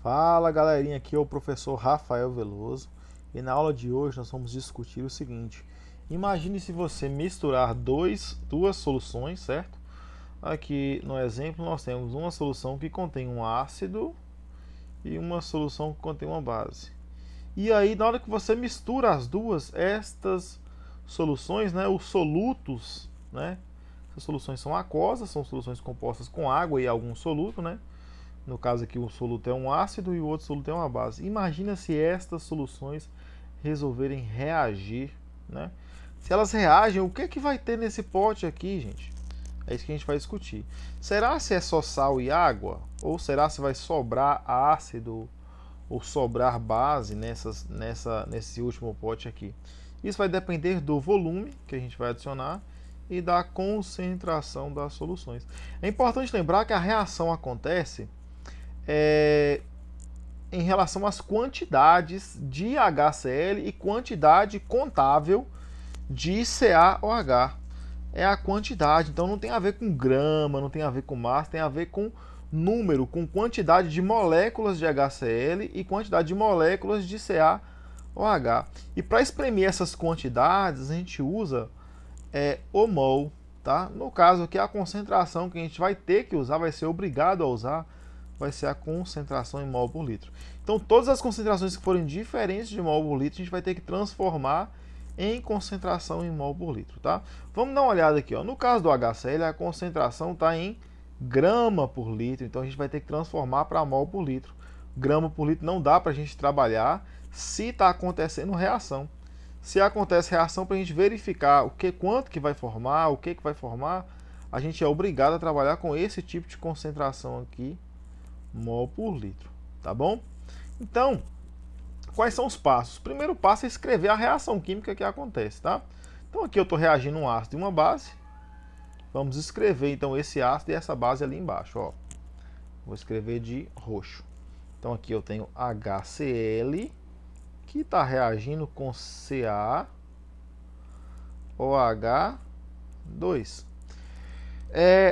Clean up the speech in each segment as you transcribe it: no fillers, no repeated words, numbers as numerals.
Fala galerinha, aqui é o professor Rafael Veloso e na aula de hoje nós vamos discutir o seguinte: imagine se você misturar duas soluções, certo? Aqui no exemplo nós temos uma solução que contém um ácido e uma solução que contém uma base. E aí, na hora que você mistura as duas, estas soluções, né, os solutos, né? Essas soluções são aquosas, são soluções compostas com água e algum soluto, né? No caso aqui, um soluto é um ácido e o outro soluto é uma base. Imagina se estas soluções resolverem reagir, né? Se elas reagem, o que vai ter nesse pote aqui, gente? É isso que a gente vai discutir. Será se é só sal e água? Ou será se vai sobrar ácido ou sobrar base nesse último pote aqui? Isso vai depender do volume que a gente vai adicionar e da concentração das soluções. É importante lembrar que a reação acontece em relação às quantidades de HCl e quantidade contável de CaOH. É a quantidade, então não tem a ver com grama, não tem a ver com massa, tem a ver com número, com quantidade de moléculas de HCl e quantidade de moléculas de CaOH. E para exprimir essas quantidades, a gente usa o mol, tá? No caso aqui, a concentração que a gente vai ter que usar, vai ser obrigado a usar, vai ser a concentração em mol por litro. Então, todas as concentrações que forem diferentes de mol por litro, a gente vai ter que transformar em concentração em mol por litro, tá? Vamos dar uma olhada aqui, ó. No caso do HCl, a concentração está em grama por litro, então a gente vai ter que transformar para mol por litro. Grama por litro não dá para a gente trabalhar se está acontecendo reação. Se acontece reação, para a gente verificar quanto que vai formar, o que vai formar, a gente é obrigado a trabalhar com esse tipo de concentração aqui, mol por litro, tá bom? Então, quais são os passos? O primeiro passo é escrever a reação química que acontece, tá? Então aqui eu estou reagindo um ácido e uma base. Vamos escrever então esse ácido e essa base ali embaixo, ó. Vou escrever de roxo. Então aqui eu tenho HCl, que está reagindo com CaOH2.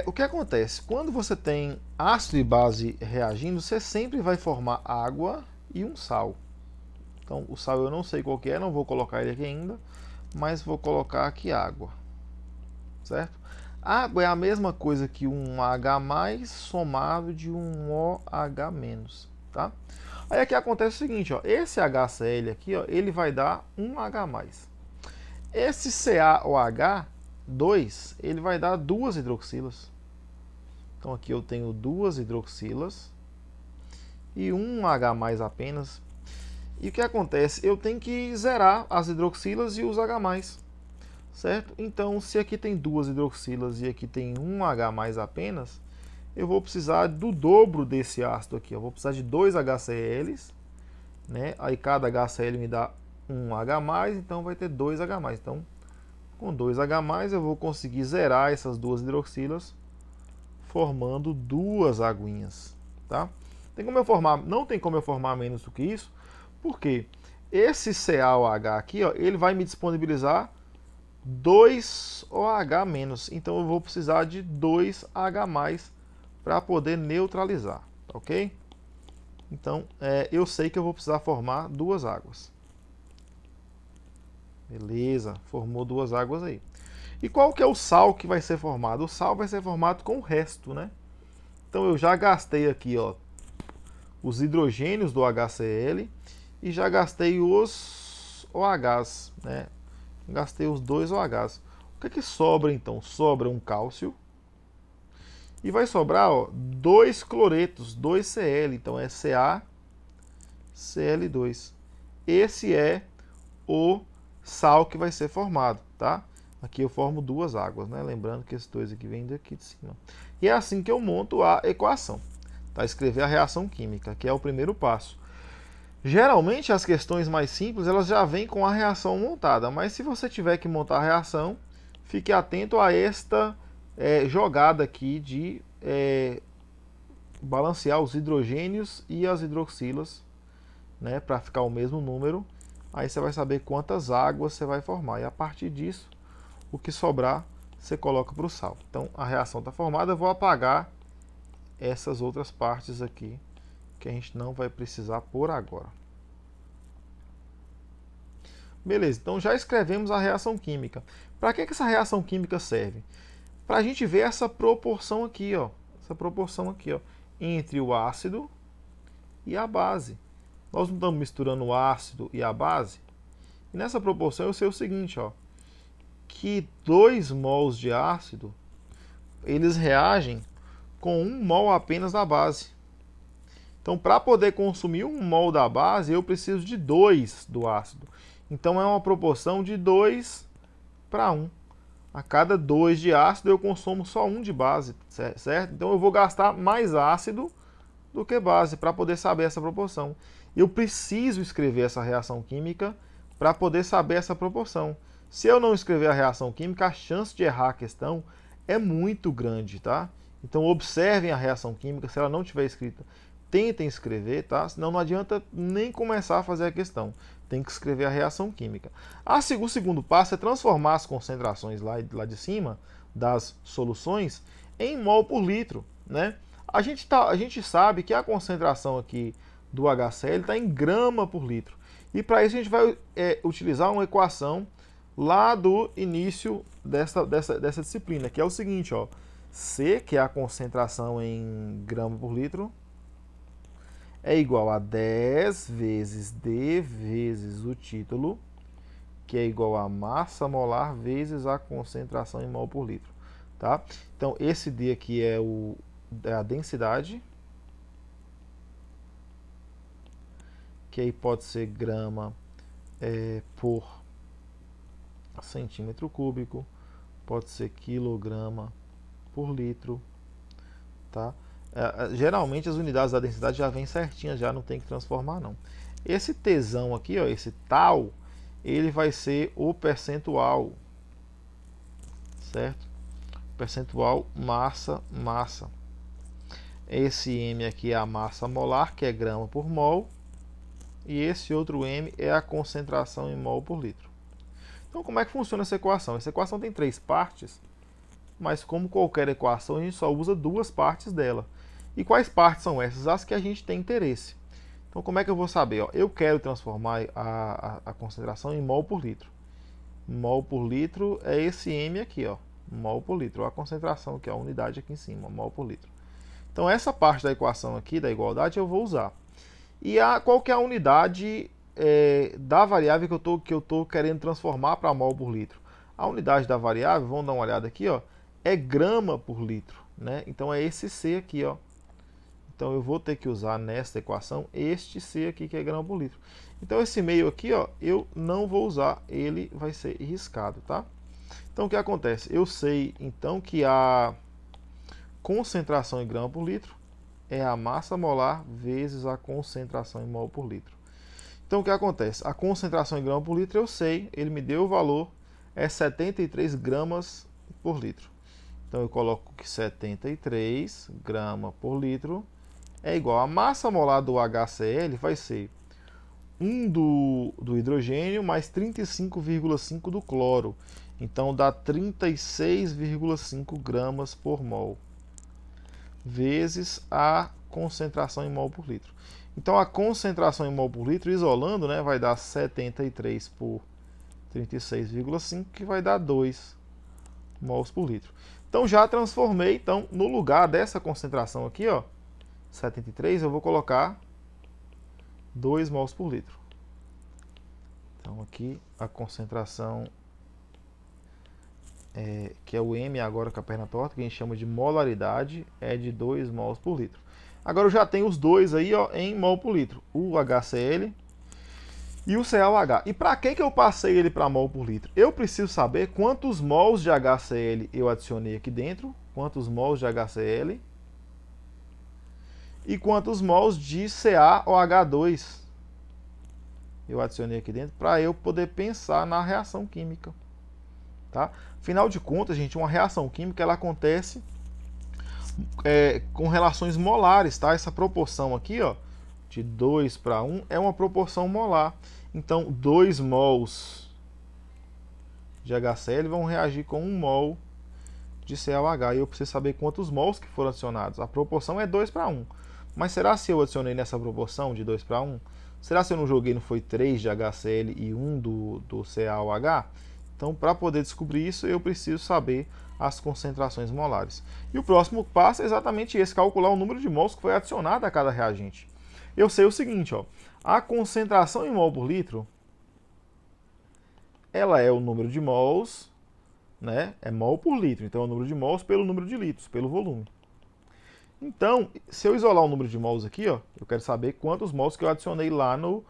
O que acontece? Quando você tem ácido e base reagindo, você sempre vai formar água e um sal. Então, o sal eu não sei qual que é, não vou colocar ele aqui ainda, mas vou colocar aqui água, certo? Água é a mesma coisa que um H+, somado de um OH-, tá? Aí aqui acontece o seguinte, ó, esse HCl aqui, ó, ele vai dar um H+. Esse CaOH2, ele vai dar duas hidroxilas. Então aqui eu tenho duas hidroxilas e um H+ apenas. E o que acontece? Eu tenho que zerar as hidroxilas e os H+, certo? Então, se aqui tem duas hidroxilas e aqui tem um H+ apenas, eu vou precisar do dobro desse ácido aqui. Eu vou precisar de dois HCl's, né? Aí cada HCl me dá um H+, então vai ter dois H+. Então, com dois H+, eu vou conseguir zerar essas duas hidroxilas, formando duas aguinhas, tá? Não tem como eu formar menos do que isso, porque esse CaOH aqui, ó, ele vai me disponibilizar 2 OH-, então eu vou precisar de 2 H+ para poder neutralizar, tá ok? Então, eu sei que eu vou precisar formar duas águas. Beleza, formou duas águas aí. E qual que é o sal que vai ser formado? O sal vai ser formado com o resto, né? Então eu já gastei aqui, ó, os hidrogênios do HCl e já gastei os OHs, né? Gastei os dois OHs. O que sobra então? Sobra um cálcio e vai sobrar, ó, dois cloretos, 2Cl, então é CaCl2. Esse é o sal que vai ser formado, tá? Aqui eu formo duas águas, né? Lembrando que esses dois aqui vêm daqui de cima. E é assim que eu monto a equação, tá? Escrever a reação química, que é o primeiro passo. Geralmente as questões mais simples elas já vêm com a reação montada, mas se você tiver que montar a reação, fique atento a esta jogada aqui de balancear os hidrogênios e as hidroxilas, né, para ficar o mesmo número. Aí você vai saber quantas águas você vai formar e a partir disso, o que sobrar você coloca para o sal. Então a reação está formada, eu vou apagar essas outras partes aqui que a gente não vai precisar por agora. Beleza, então já escrevemos a reação química. Para que essa reação química serve? Para a gente ver essa proporção aqui, ó, entre o ácido e a base. Nós não estamos misturando o ácido e a base? E nessa proporção eu sei o seguinte, ó, que 2 mols de ácido, eles reagem com 1 mol apenas da base. Então, para poder consumir 1 mol da base, eu preciso de 2 do ácido. Então, é uma proporção de 2 para 1. A cada 2 de ácido, eu consumo só 1 de base, certo? Então, eu vou gastar mais ácido do que base para poder saber essa proporção. Eu preciso escrever essa reação química para poder saber essa proporção. Se eu não escrever a reação química, a chance de errar a questão é muito grande, tá? Então, observem a reação química. Se ela não estiver escrita, tentem escrever, tá? Senão não adianta nem começar a fazer a questão. Tem que escrever a reação química. O segundo passo é transformar as concentrações lá de cima das soluções em mol por litro, né? A gente sabe que a concentração aqui do HCl está em grama por litro. E para isso a gente vai utilizar uma equação lá do início dessa disciplina, que é o seguinte, ó. C, que é a concentração em grama por litro, é igual a 10 vezes D vezes o título, que é igual a massa molar vezes a concentração em mol por litro. Tá? Então, esse D aqui é a densidade, que aí pode ser grama por centímetro cúbico, pode ser quilograma por litro, tá? Geralmente as unidades da densidade já vêm certinhas, já não tem que transformar não. Esse Tzão aqui, ó, esse tal, ele vai ser o percentual, certo? Percentual massa. Esse M aqui é a massa molar, que é grama por mol, e esse outro M é a concentração em mol por litro. Então, como é que funciona essa equação? Essa equação tem 3 partes, mas como qualquer equação, a gente só usa 2 partes dela. E quais partes são essas? As que a gente tem interesse. Então, como é que eu vou saber? Ó, eu quero transformar a concentração em mol por litro. Mol por litro é esse M aqui, ó, mol por litro. A concentração, que é a unidade aqui em cima, mol por litro. Então, essa parte da equação aqui, da igualdade, eu vou usar. E qual que é a unidade da variável que eu estou querendo transformar para mol por litro? A unidade da variável, vamos dar uma olhada aqui, ó, é grama por litro, né? Então, é esse C aqui, ó. Então, eu vou ter que usar nesta equação este C aqui, que é grama por litro. Então, esse meio aqui, ó, eu não vou usar, ele vai ser riscado, tá? Então, o que acontece? Eu sei, então, que a concentração em grama por litro é a massa molar vezes a concentração em mol por litro. Então, o que acontece? A concentração em grama por litro, eu sei, ele me deu o valor, é 73 gramas por litro. Então, eu coloco que 73 gramas por litro é igual a massa molar do HCl, vai ser 1 do hidrogênio mais 35,5 do cloro. Então, dá 36,5 gramas por mol, vezes a concentração em mol por litro. Então, a concentração em mol por litro, isolando, né, vai dar 73 por 36,5, que vai dar 2 mols por litro. Então, já transformei, então, no lugar dessa concentração aqui, ó, 73, eu vou colocar 2 mols por litro. Então, aqui a concentração, que é o M agora com a perna torta, que a gente chama de molaridade, é de 2 mols por litro. Agora eu já tenho os dois aí, ó, em mol por litro, o HCl e o CaOH. E para que eu passei ele para mol por litro? Eu preciso saber quantos mols de HCl eu adicionei aqui dentro, quantos mols de HCl e quantos mols de CaOH2 eu adicionei aqui dentro para eu poder pensar na reação química. Tá? Afinal de contas, gente, uma reação química ela acontece com relações molares, tá? Essa proporção aqui, ó, de 2 para 1 é uma proporção molar. Então, 2 mols de HCl vão reagir com 1 mol de CaOH. E eu preciso saber quantos mols que foram adicionados. A proporção é 2 para 1. Mas será se eu adicionei nessa proporção de 2 para 1? Será se eu não joguei, não foi 3 de HCl e 1 do CaOH? Então, para poder descobrir isso, eu preciso saber as concentrações molares. E o próximo passo é exatamente esse, calcular o número de mols que foi adicionado a cada reagente. Eu sei o seguinte, ó, a concentração em mol por litro, ela é o número de mols, né? É mol por litro, então é o número de mols pelo número de litros, pelo volume. Então, se eu isolar o número de mols aqui, ó, eu quero saber quantos mols que eu adicionei lá no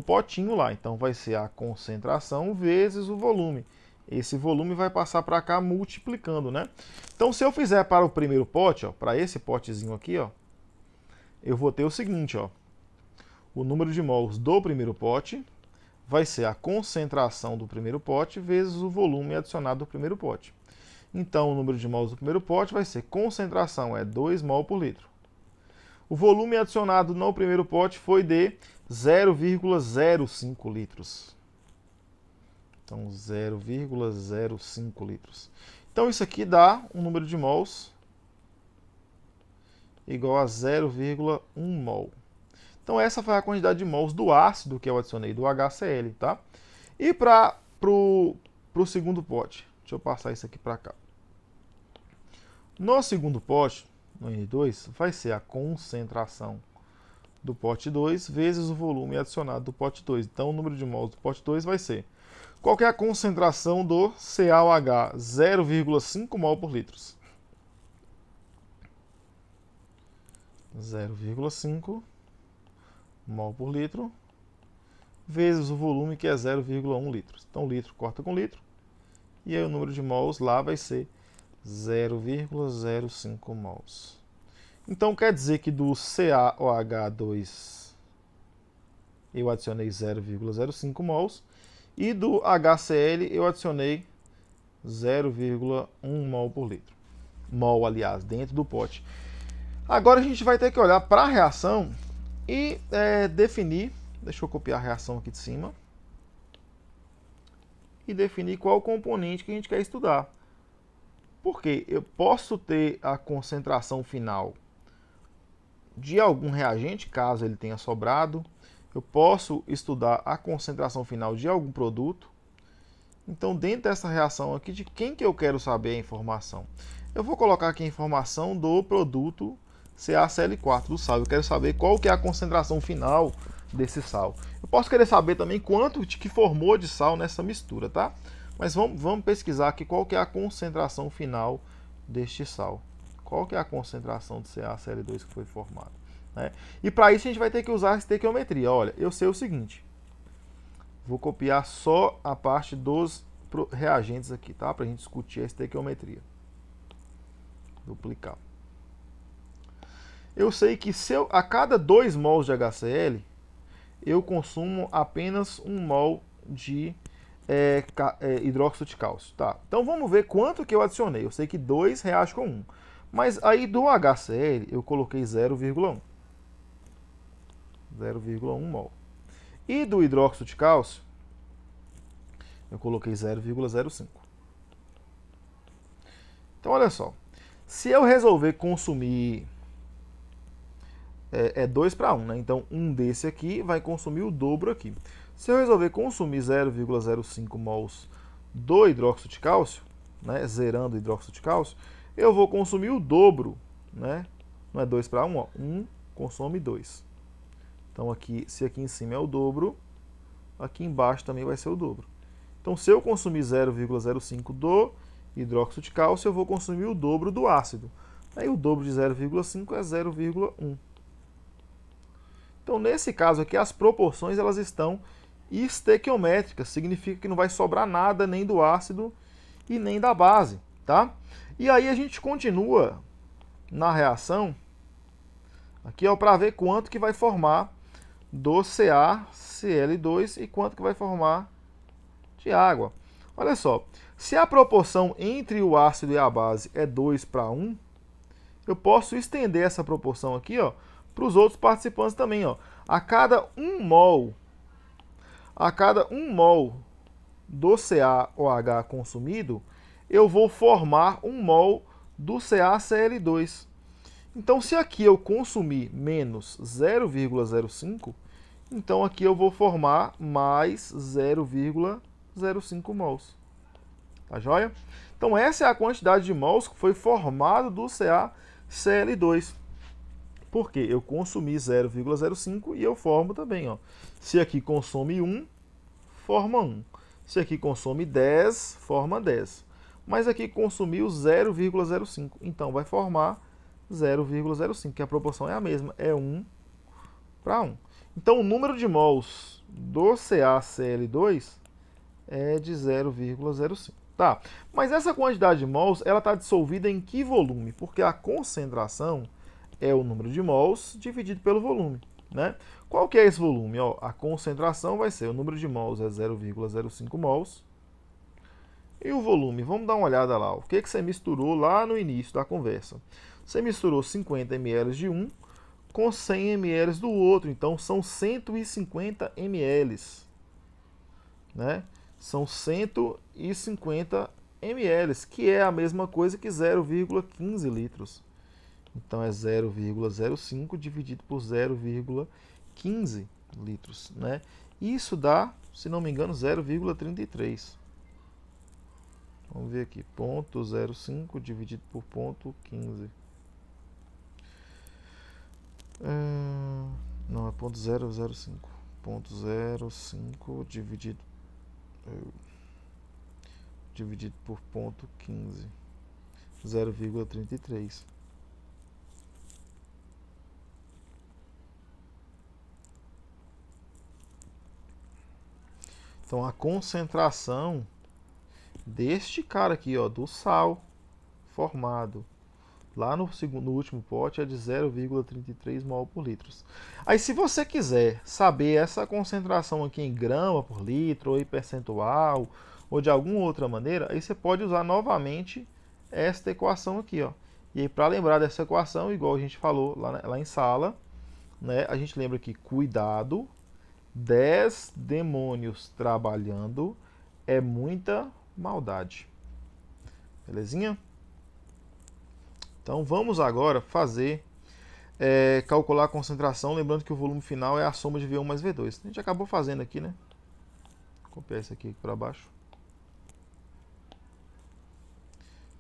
potinho lá. Então, vai ser a concentração vezes o volume. Esse volume vai passar para cá multiplicando, né? Então, se eu fizer para o primeiro pote, ó, para esse potezinho aqui, ó, eu vou ter o seguinte, ó. O número de mols do primeiro pote vai ser a concentração do primeiro pote vezes o volume adicionado do primeiro pote. Então, o número de mols do primeiro pote vai ser concentração, é 2 mol por litro. O volume adicionado no primeiro pote foi de 0,05 litros. Então, 0,05 litros. Então, isso aqui dá um número de mols igual a 0,1 mol. Então, essa foi a quantidade de mols do ácido que eu adicionei, do HCl, tá? E para o segundo pote, deixa eu passar isso aqui para cá. No segundo pote, no N2, vai ser a concentração do pote 2 vezes o volume adicionado do pote 2. Então, o número de mols do pote 2 vai ser... Qual que é a concentração do CaOH? 0,5 mol por litro. 0,5 mol por litro vezes o volume, que é 0,1 litros. Então, litro corta com litro. E aí o número de mols lá vai ser 0,05 mols. Então, quer dizer que do CaOH2 eu adicionei 0,05 mols e do HCl eu adicionei 0,1 mol por litro. Mol, aliás, dentro do pote. Agora a gente vai ter que olhar para a reação e definir, deixa eu copiar a reação aqui de cima, e definir qual componente que a gente quer estudar. Porque eu posso ter a concentração final de algum reagente, caso ele tenha sobrado. Eu posso estudar a concentração final de algum produto. Então, dentro dessa reação aqui, de quem que eu quero saber a informação? Eu vou colocar aqui a informação do produto CaCl4, do sal. Eu quero saber qual que é a concentração final desse sal. Eu posso querer saber também quanto que formou de sal nessa mistura, tá? Mas vamos pesquisar aqui qual que é a concentração final deste sal. Qual que é a concentração de CaCl2 que foi formada, né? E para isso a gente vai ter que usar a estequiometria. Olha, eu sei o seguinte. Vou copiar só a parte dos reagentes aqui, tá? Para a gente discutir a estequiometria. Duplicar. Eu sei que a cada 2 mols de HCl, eu consumo apenas 1 mol de hidróxido de cálcio. Tá? Então vamos ver quanto que eu adicionei. Eu sei que 2 reage com 1. Mas aí do HCl eu coloquei 0,1. 0,1 mol. E do hidróxido de cálcio eu coloquei 0,05. Então olha só. Se eu resolver consumir... É 2 para 1, né? Então, um desse aqui vai consumir o dobro aqui. Se eu resolver consumir 0,05 mols do hidróxido de cálcio, né? Zerando o hidróxido de cálcio, eu vou consumir o dobro, né? Não é 2 para 1, ó. 1 consome 2. Então, aqui, se aqui em cima é o dobro, aqui embaixo também vai ser o dobro. Então, se eu consumir 0,05 do hidróxido de cálcio, eu vou consumir o dobro do ácido. Aí, o dobro de 0,5 é 0,1. Então, nesse caso aqui, as proporções elas estão estequiométricas. Significa que não vai sobrar nada nem do ácido e nem da base, tá? E aí a gente continua na reação aqui, ó, para ver quanto que vai formar do CaCl2 e quanto que vai formar de água. Olha só, se a proporção entre o ácido e a base é 2 para 1, eu posso estender essa proporção aqui, ó, para os outros participantes também, ó. A cada 1 mol do CaOH consumido, eu vou formar 1 mol do CaCl2. Então, se aqui eu consumir menos 0,05, então aqui eu vou formar mais 0,05 mols. Tá joia? Então, essa é a quantidade de mols que foi formado do CaCl2. Por quê? Eu consumi 0,05 e eu formo também. Ó. Se aqui consome 1, forma 1. Se aqui consome 10, forma 10. Mas aqui consumiu 0,05. Então, vai formar 0,05, que a proporção é a mesma. É 1 para 1. Então, o número de mols do CaCl2 é de 0,05. Tá, mas essa quantidade de mols ela está dissolvida em que volume? Porque a concentração é o número de mols dividido pelo volume. Né? Qual que é esse volume? Ó, a concentração vai ser, o número de mols é 0,05 mols. E o volume? Vamos dar uma olhada lá. O que você misturou lá no início da conversa? Você misturou 50 ml de um com 100 ml do outro. Então, são 150 ml. Né? São 150 ml, que é a mesma coisa que 0,15 litros. Então, é 0,05 dividido por 0,15 litros. Né? Isso dá, se não me engano, 0,33. Vamos ver aqui, 0,05 dividido por 0,15. Não, é 0,005. 0,05 dividido por 0,15. 0,33. Então, a concentração deste cara aqui, ó, do sal formado lá no último pote é de 0,33 mol por litro. Aí, se você quiser saber essa concentração aqui em grama por litro, ou em percentual, ou de alguma outra maneira, aí você pode usar novamente esta equação aqui, ó. E aí, para lembrar dessa equação, igual a gente falou lá em sala, né, a gente lembra que cuidado, 10 demônios trabalhando é muita maldade. Belezinha? Então vamos agora calcular a concentração, lembrando que o volume final é a soma de V1 mais V2. A gente acabou fazendo aqui, né? Vou copiar isso aqui para baixo.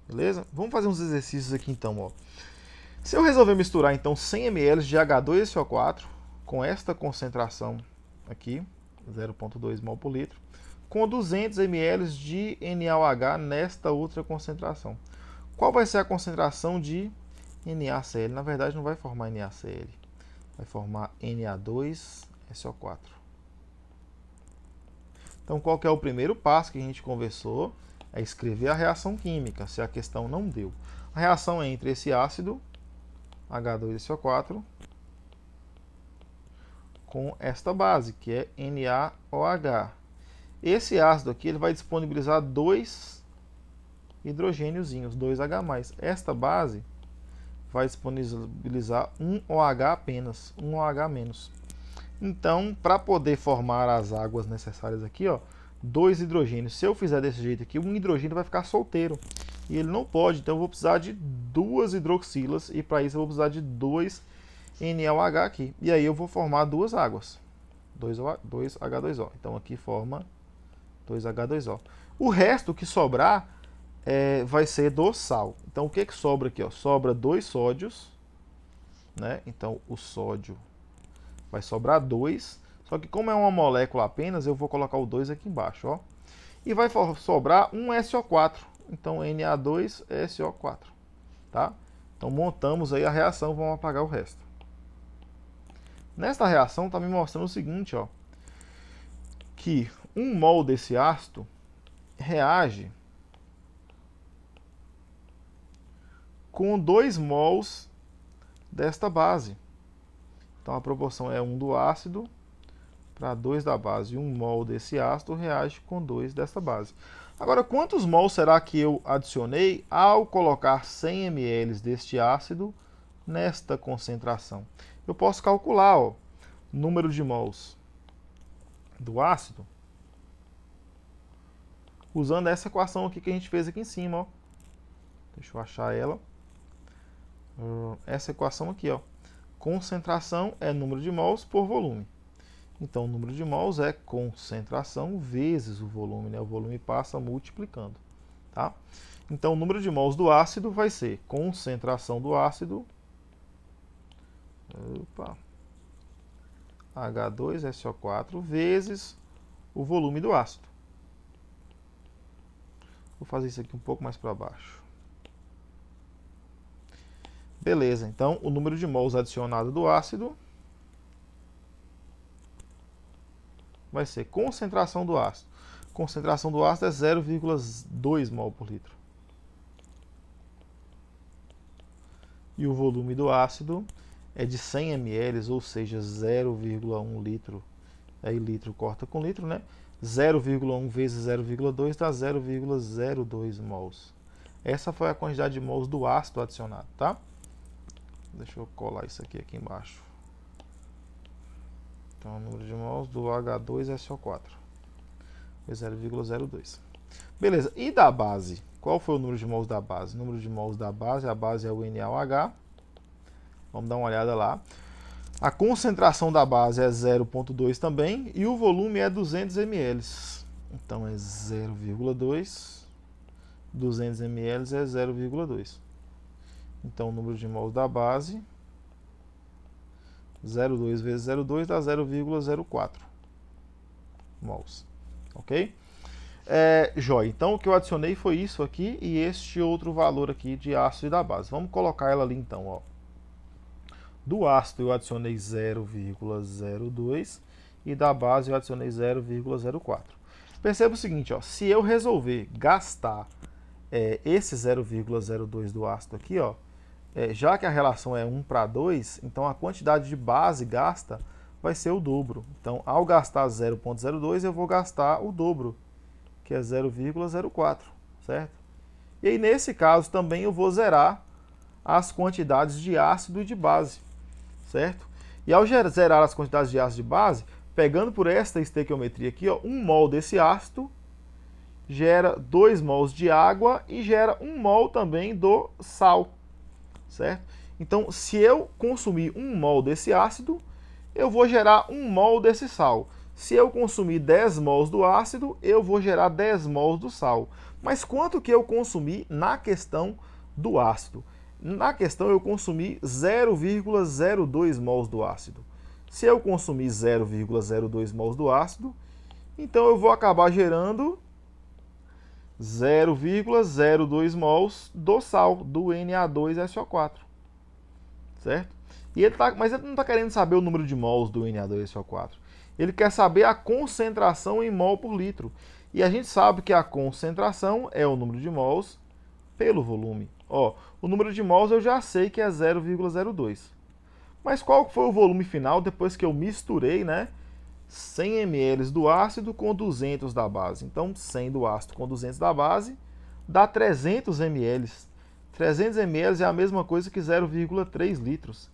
Beleza? Vamos fazer uns exercícios aqui então, ó. Se eu resolver misturar então 100 ml de H2SO4 com esta concentração aqui, 0,2 mol por litro, com 200 ml de NaOH nesta outra concentração. Qual vai ser a concentração de NaCl? Na verdade, não vai formar NaCl, vai formar Na2SO4. Então, qual que é o primeiro passo que a gente conversou? É escrever a reação química, se a questão não deu. A reação é entre esse ácido, H2SO4, com esta base, que é NaOH. Esse ácido aqui ele vai disponibilizar 2 hidrogêniozinhos, 2H+. Esta base vai disponibilizar um OH apenas, um OH-. Então, para poder formar as águas necessárias aqui, ó, 2 hidrogênios. Se eu fizer desse jeito aqui, um hidrogênio vai ficar solteiro. E ele não pode, então eu vou precisar de 2 hidroxilas e para isso eu vou precisar de 2 NaOH aqui. E aí eu vou formar 2 águas, 2H2O. Então aqui forma 2H2O. O resto que sobrar vai ser do sal. Então o que sobra aqui? Ó? Sobra 2 sódios, né? Então o sódio vai sobrar 2, só que como é uma molécula apenas, eu vou colocar o 2 aqui embaixo, ó. E vai sobrar um SO4, então Na2SO4, tá? Então montamos aí a reação, vamos apagar o resto. Nesta reação está me mostrando o seguinte, ó, que 1 mol desse ácido reage com 2 mols desta base. Então a proporção é 1 do ácido para 2 da base. E 1 mol desse ácido reage com 2 desta base. Agora, quantos mols será que eu adicionei ao colocar 100 ml deste ácido nesta concentração? Eu posso calcular o número de mols do ácido usando essa equação aqui que a gente fez aqui em cima. Ó. Deixa eu achar ela. essa equação aqui, ó. Concentração é número de mols por volume. Então, o número de mols é concentração vezes o volume, né? O volume passa multiplicando, tá? Então, o número de mols do ácido vai ser concentração do ácido, H2SO4, vezes o volume do ácido. Vou fazer isso aqui um pouco mais para baixo. Beleza, então o número de mols adicionado do ácido vai ser concentração do ácido. Concentração do ácido é 0,2 mol por litro. E o volume do ácido é de 100 ml, ou seja, 0,1 litro. Aí litro corta com litro, né? 0,1 vezes 0,2 dá 0,02 mols. Essa foi a quantidade de mols do ácido adicionado, tá? Deixa eu colar isso aqui embaixo. Então, o número de mols do H2SO4 foi 0,02. Beleza, e da base? Qual foi o número de mols da base? O número de mols da base, a base é o NaOH. Vamos dar uma olhada lá. A concentração da base é 0,2 também e o volume é 200 ml. Então é 0,2. 200 ml é 0,2. Então o número de mols da base, 0,2 vezes 0,2 dá 0,04 mols. Ok? Jóia. Então o que eu adicionei foi isso aqui e este outro valor aqui de ácido e da base. Vamos colocar ela ali então, ó. Do ácido eu adicionei 0,02 e da base eu adicionei 0,04. Perceba o seguinte, ó, se eu resolver gastar esse 0,02 do ácido aqui, ó, já que a relação é 1 para 2, então a quantidade de base gasta vai ser o dobro. Então, ao gastar 0,02, eu vou gastar o dobro, que é 0,04, certo? E aí, nesse caso, também eu vou zerar as quantidades de ácido e de base, certo? E ao zerar as quantidades de ácido e de base, pegando por esta estequiometria aqui, ó, 1 mol desse ácido gera 2 mols de água e gera 1 mol também do sal, certo? Então, se eu consumir 1 mol desse ácido, eu vou gerar 1 mol desse sal. Se eu consumir 10 mols do ácido, eu vou gerar 10 mols do sal. Mas quanto que eu consumi na questão do ácido? Na questão eu consumi 0,02 mols do ácido. Se eu consumir 0,02 mols do ácido, então eu vou acabar gerando 0,02 mols do sal, do Na2SO4, certo? Mas ele não está querendo saber o número de mols do Na2SO4. Ele quer saber a concentração em mol por litro. E a gente sabe que a concentração é o número de mols pelo volume. Ó, o número de mols eu já sei que é 0,02. Mas qual foi o volume final depois que eu misturei, né, 100 ml do ácido com 200 da base? Então, 100 do ácido com 200 da base dá 300 ml. 300 ml é a mesma coisa que 0,3 litros.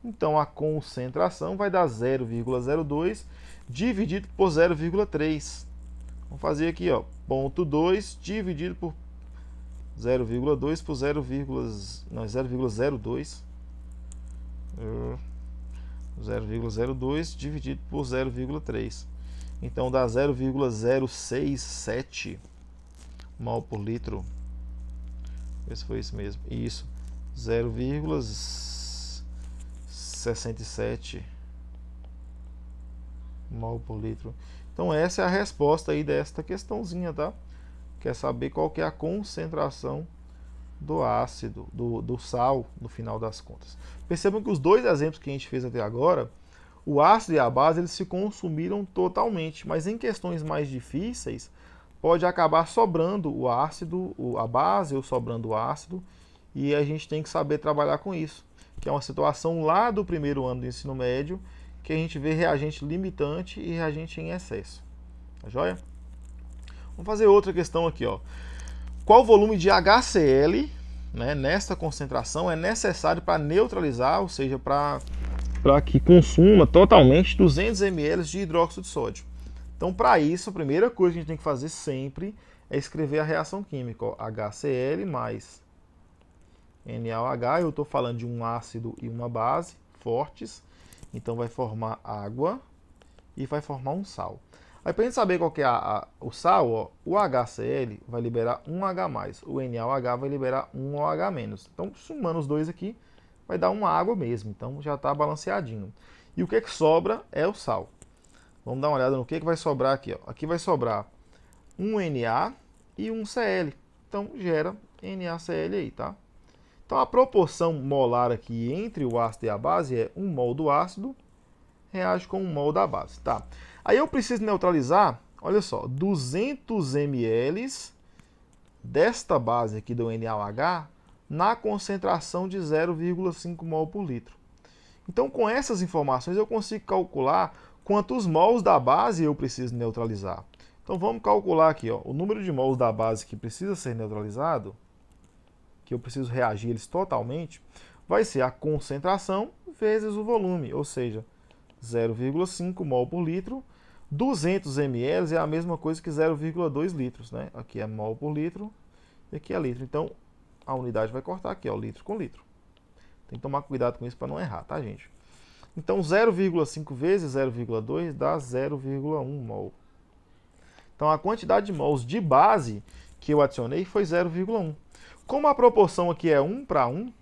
Então, a concentração vai dar 0,02 dividido por 0,3. Vamos fazer aqui, ó, 0,2 dividido por 0,2 por 0,02. 0,02 dividido por 0,3. Então dá 0,067 mol por litro. Esse foi isso mesmo. Isso. 0,67 mol por litro. Então essa é a resposta aí desta questãozinha, tá? Quer saber qual que é a concentração do ácido, do sal, no final das contas. Percebam que os dois exemplos que a gente fez até agora, o ácido e a base, eles se consumiram totalmente, mas em questões mais difíceis, pode acabar sobrando o ácido, a base, ou sobrando o ácido, e a gente tem que saber trabalhar com isso, que é uma situação lá do primeiro ano do ensino médio, que a gente vê reagente limitante e reagente em excesso. Tá joia? Vamos fazer outra questão aqui, ó. Qual volume de HCl, né, nesta concentração é necessário para neutralizar, ou seja, para que consuma totalmente 200 ml de hidróxido de sódio? Então, para isso, a primeira coisa que a gente tem que fazer sempre é escrever a reação química, ó, HCl mais NaOH, eu estou falando de um ácido e uma base fortes, então vai formar água e vai formar um sal. Aí para a gente saber qual que é o sal, ó, o HCl vai liberar um H+, o NaOH vai liberar um OH-. Então, somando os dois aqui, vai dar uma água mesmo, então já está balanceadinho. E o que sobra é o sal. Vamos dar uma olhada no que vai sobrar aqui. Ó. Aqui vai sobrar um Na e um Cl, então gera NaCl aí, tá? Então a proporção molar aqui entre o ácido e a base é 1 mol do ácido reage com 1 mol da base, tá? Aí eu preciso neutralizar, olha só, 200 ml desta base aqui do NaOH na concentração de 0,5 mol por litro. Então com essas informações eu consigo calcular quantos mols da base eu preciso neutralizar. Então vamos calcular aqui, ó, o número de mols da base que precisa ser neutralizado, que eu preciso reagir eles totalmente, vai ser a concentração vezes o volume, ou seja, 0,5 mol por litro. 200 ml é a mesma coisa que 0,2 litros, né? Aqui é mol por litro e aqui é litro. Então a unidade vai cortar aqui, ó, litro com litro. Tem que tomar cuidado com isso para não errar, tá, gente? Então 0,5 vezes 0,2 dá 0,1 mol. Então a quantidade de mols de base que eu adicionei foi 0,1. Como a proporção aqui é 1 para 1,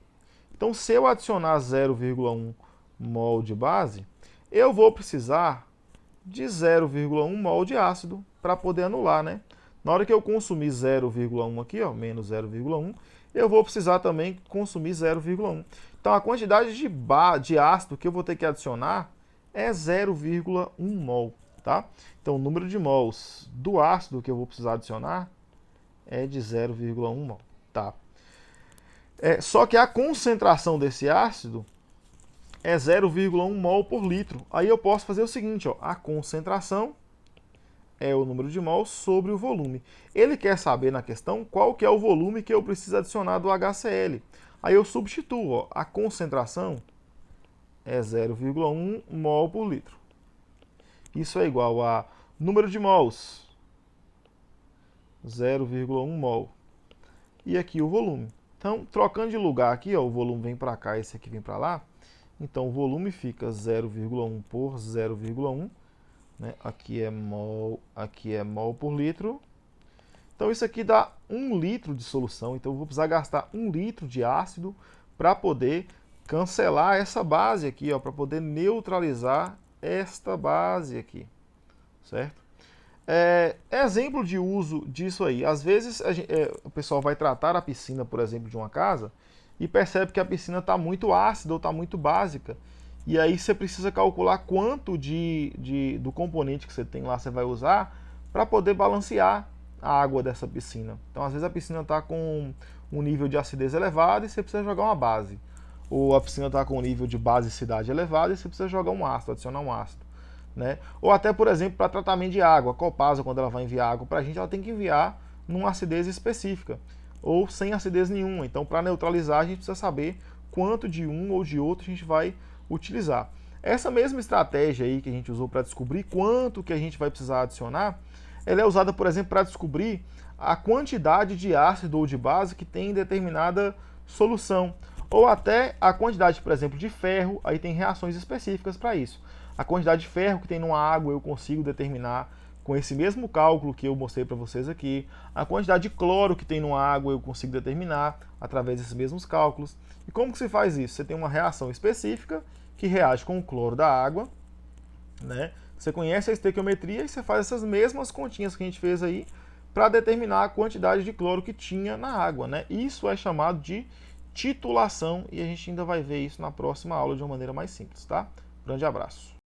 então se eu adicionar 0,1 mol de base, eu vou precisar de 0,1 mol de ácido para poder anular, né? Na hora que eu consumir 0,1 aqui, ó, menos 0,1, eu vou precisar também consumir 0,1. Então a quantidade de ácido que eu vou ter que adicionar é 0,1 mol, tá? Então o número de mols do ácido que eu vou precisar adicionar é de 0,1 mol, tá? Só que a concentração desse ácido é 0,1 mol por litro. Aí eu posso fazer o seguinte, ó, a concentração é o número de mols sobre o volume. Ele quer saber na questão qual que é o volume que eu preciso adicionar do HCl. Aí eu substituo, ó, a concentração é 0,1 mol por litro. Isso é igual a número de mols, 0,1 mol. E aqui o volume. Então, trocando de lugar aqui, ó, o volume vem para cá, esse aqui vem para lá. Então, o volume fica 0,1 por 0,1. Né? Aqui é mol por litro. Então, isso aqui dá 1 litro de solução. Então, eu vou precisar gastar 1 litro de ácido para poder cancelar essa base aqui, para poder neutralizar esta base aqui. Certo? Exemplo de uso disso aí. Às vezes, o pessoal vai tratar a piscina, por exemplo, de uma casa e percebe que a piscina está muito ácida ou está muito básica. E aí você precisa calcular quanto do componente que você tem lá você vai usar para poder balancear a água dessa piscina. Então, às vezes a piscina está com um nível de acidez elevado e você precisa jogar uma base. Ou a piscina está com um nível de basicidade elevado e você precisa jogar um ácido, adicionar um ácido. Né? Ou até, por exemplo, para tratamento de água. A Copasa, quando ela vai enviar água para a gente, ela tem que enviar numa acidez específica. Ou sem acidez nenhuma. Então, para neutralizar, a gente precisa saber quanto de um ou de outro a gente vai utilizar. Essa mesma estratégia aí que a gente usou para descobrir quanto que a gente vai precisar adicionar, ela é usada, por exemplo, para descobrir a quantidade de ácido ou de base que tem em determinada solução. Ou até a quantidade, por exemplo, de ferro, aí tem reações específicas para isso. A quantidade de ferro que tem numa água eu consigo determinar com esse mesmo cálculo que eu mostrei para vocês aqui. A quantidade de cloro que tem numa água eu consigo determinar através desses mesmos cálculos. E como que se faz isso? Você tem uma reação específica que reage com o cloro da água, né? Você conhece a estequiometria e você faz essas mesmas continhas que a gente fez aí para determinar a quantidade de cloro que tinha na água, né? Isso é chamado de titulação e a gente ainda vai ver isso na próxima aula de uma maneira mais simples, tá? Grande abraço.